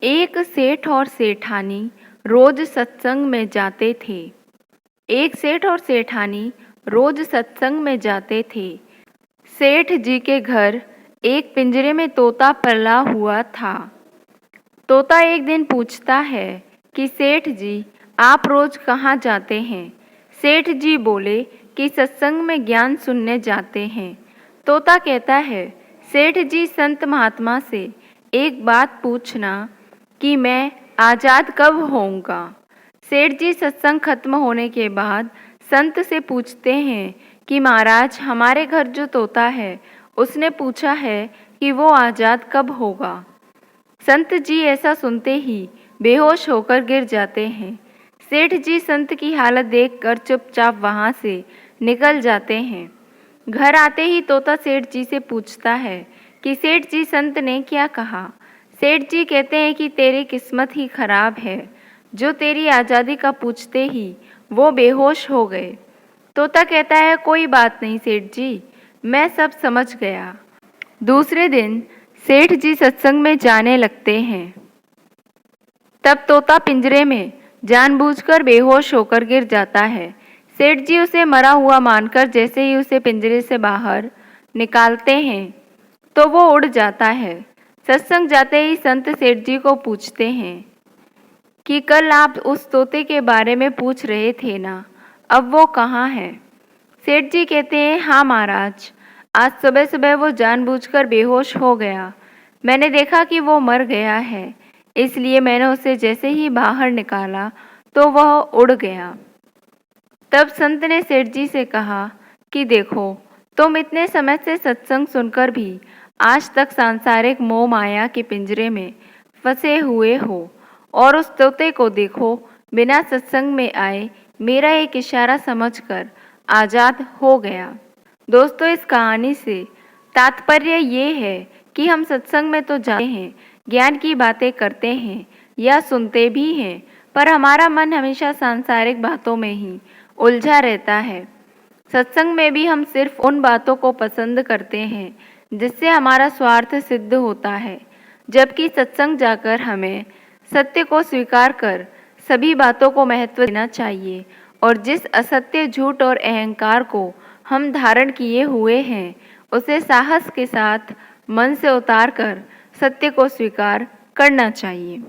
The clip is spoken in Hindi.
एक सेठ और सेठानी रोज सत्संग में जाते थे। एक सेठ और सेठानी रोज सत्संग में जाते थे। सेठ जी के घर एक पिंजरे में तोता पला हुआ था। तोता एक दिन पूछता है कि सेठ जी, आप रोज कहाँ जाते हैं? सेठ जी बोले कि सत्संग में ज्ञान सुनने जाते हैं। तोता कहता है, सेठ जी, संत महात्मा से एक बात पूछना कि मैं आज़ाद कब होऊंगा? सेठ जी सत्संग खत्म होने के बाद संत से पूछते हैं कि महाराज, हमारे घर जो तोता है उसने पूछा है कि वो आज़ाद कब होगा। संत जी ऐसा सुनते ही बेहोश होकर गिर जाते हैं। सेठ जी संत की हालत देखकर चुपचाप वहाँ से निकल जाते हैं। घर आते ही तोता सेठ जी से पूछता है कि सेठ जी, संत ने क्या कहा? सेठ जी कहते हैं कि तेरी किस्मत ही खराब है, जो तेरी आज़ादी का पूछते ही वो बेहोश हो गए। तोता कहता है, कोई बात नहीं सेठ जी, मैं सब समझ गया। दूसरे दिन सेठ जी सत्संग में जाने लगते हैं। तब तोता पिंजरे में जानबूझकर बेहोश होकर गिर जाता है। सेठ जी उसे मरा हुआ मानकर जैसे ही उसे पिंजरे से बाहर निकालते हैं तो वो उड़ जाता है। सत्संग जाते ही संत सेठ जी को पूछते हैं कि कल आप उस तोते के बारे में पूछ रहे थे ना, अब वो कहाँ है? सेठ जी कहते हैं, हाँ महाराज, आज सुबह सुबह वो जानबूझकर बेहोश हो गया। मैंने देखा कि वो मर गया है, इसलिए मैंने उसे जैसे ही बाहर निकाला तो वह उड़ गया। तब संत ने सेठ जी से कहा कि देखो, तुम इतने समय से सत्संग सुनकर भी आज तक सांसारिक मोह माया के पिंजरे में फंसे हुए हो, और उस तोते को देखो, बिना सत्संग में आए मेरा एक इशारा समझकर आज़ाद हो गया। दोस्तों, इस कहानी से तात्पर्य ये है कि हम सत्संग में तो जाते हैं, ज्ञान की बातें करते हैं या सुनते भी हैं, पर हमारा मन हमेशा सांसारिक बातों में ही उलझा रहता है। सत्संग में भी हम सिर्फ उन बातों को पसंद करते हैं जिससे हमारा स्वार्थ सिद्ध होता है, जबकि सत्संग जाकर हमें सत्य को स्वीकार कर सभी बातों को महत्व देना चाहिए, और जिस असत्य, झूठ और अहंकार को हम धारण किए हुए हैं उसे साहस के साथ मन से उतार कर सत्य को स्वीकार करना चाहिए।